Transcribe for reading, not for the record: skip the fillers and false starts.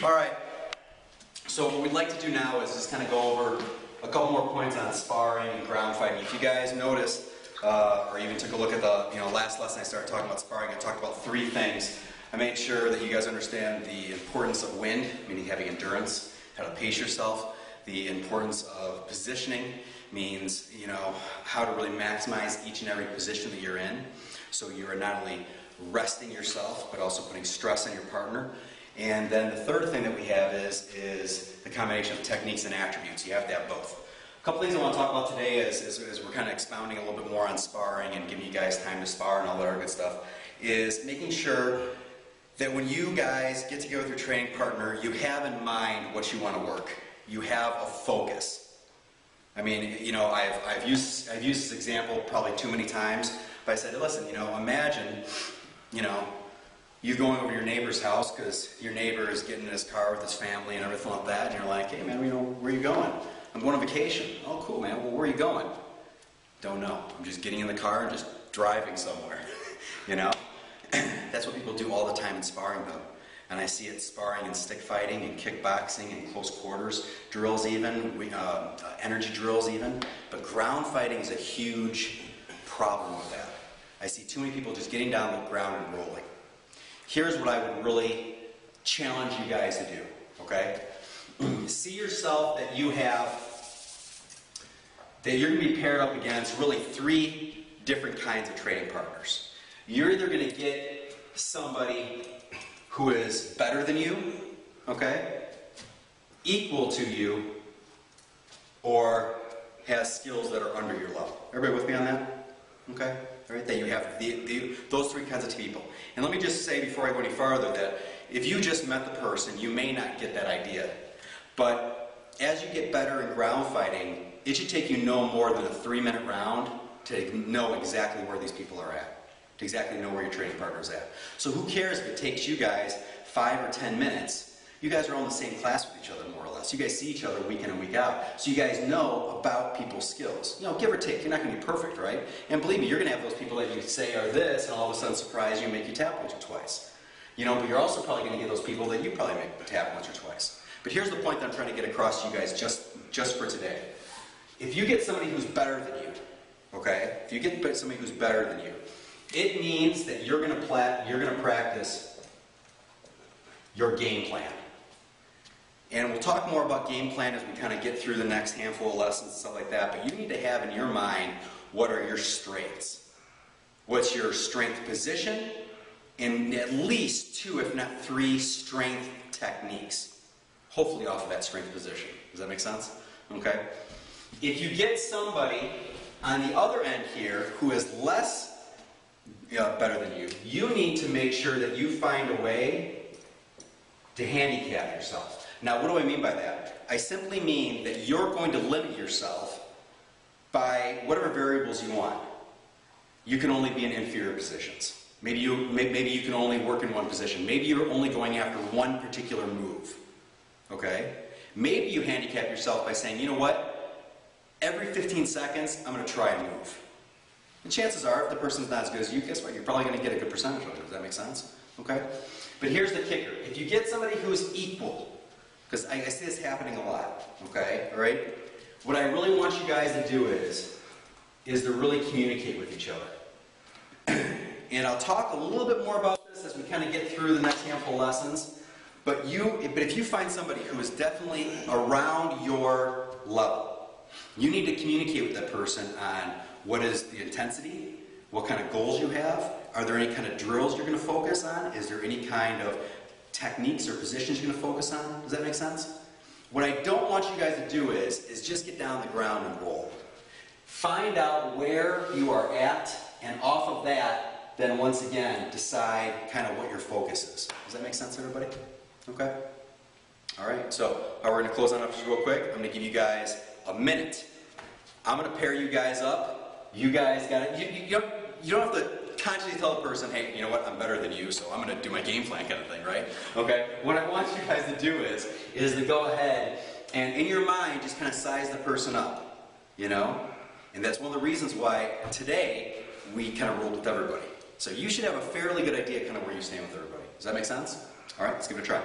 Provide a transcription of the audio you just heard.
All right, so what we'd like to do now is just kind of go over a couple more points on sparring and ground fighting. If you guys noticed, or even took a look at the last lesson I started talking about sparring, I talked about 3 things. I made sure that you guys understand the importance of wind, meaning having endurance, how to pace yourself. The importance of positioning means, how to really maximize each and every position that you're in. So you are not only resting yourself, but also putting stress on your partner. And then the third thing that we have is the combination of techniques and attributes. You have to have both. A couple things I want to talk about today as we're kind of expounding a little bit more on sparring and giving you guys time to spar and all that other good stuff, is making sure that when you guys get together with your training partner, you have in mind what you want to work. You have a focus. I mean, I've used this example probably too many times, but I said, listen, imagine, you going over to your neighbor's house because your neighbor is getting in his car with his family and everything like that, and you're like, hey man, where are you going? I'm going on vacation. Oh cool, man. Well, where are you going? Don't know. I'm just getting in the car and just driving somewhere. That's what people do all the time in sparring though. And I see it sparring and stick fighting and kickboxing and close quarters drills even, energy drills even. But ground fighting is a huge problem with that. I see too many people just getting down the ground and rolling. Here's what I would really challenge you guys to do, okay? See yourself that you're going to be paired up against really 3 different kinds of training partners. You're either going to get somebody who is better than you, okay, equal to you, or has skills that are under your level. Everybody with me on that? Okay? All right, that you have those 3 kinds of people. And let me just say before I go any farther that if you just met the person, you may not get that idea. But as you get better in ground fighting, it should take you no more than a 3-minute round to know exactly where these people are at, to exactly know where your training partner is at. So who cares if it takes you guys 5 or 10 minutes? You guys are all in the same class with each other, more or less. You guys see each other week in and week out. So you guys know about people's skills. Give or take. You're not going to be perfect, right? And believe me, you're going to have those people that you say are this, and all of a sudden surprise you and make you tap once or twice. But you're also probably going to get those people that you probably make tap once or twice. But here's the point that I'm trying to get across to you guys just for today. If you get somebody who's better than you, okay? If you get somebody who's better than you, it means that you're going to practice your game plan. And we'll talk more about game plan as we kind of get through the next handful of lessons and stuff like that, but you need to have in your mind what are your strengths. What's your strength position, and at least 2, if not 3, strength techniques. Hopefully off of that strength position. Does that make sense? Okay? If you get somebody on the other end here who is less better than you, you need to make sure that you find a way to handicap yourself. Now, what do I mean by that? I simply mean that you're going to limit yourself by whatever variables you want. You can only be in inferior positions. Maybe you can only work in one position. Maybe you're only going after one particular move. Okay? Maybe you handicap yourself by saying, you know what? Every 15 seconds, I'm going to try a move. And chances are, if the person's not as good as you, guess what? You're probably going to get a good percentage of it. Does that make sense? Okay? But here's the kicker. If you get somebody who's equal, because I see this happening a lot, okay? All right? What I really want you guys to do is to really communicate with each other. And I'll talk a little bit more about this as we kind of get through the next handful of lessons. But if you find somebody who is definitely around your level, you need to communicate with that person on what is the intensity, what kind of goals you have, are there any kind of drills you're going to focus on, is there any kind of techniques or positions you're going to focus on. Does that make sense? What I don't want you guys to do is just get down the ground and roll. Find out where you are at, and off of that, then once again, decide kind of what your focus is. Does that make sense, everybody? Okay? All right, so we're going to close on up just real quick. I'm going to give you guys a minute. I'm going to pair you guys up. You guys got it. You don't have to consciously tell the person, hey, you know what, I'm better than you, so I'm going to do my game plan kind of thing, right? Okay? What I want you guys to do is to go ahead and in your mind just kind of size the person up, And that's one of the reasons why today we kind of rolled with everybody. So you should have a fairly good idea kind of where you stand with everybody. Does that make sense? All right, let's give it a try.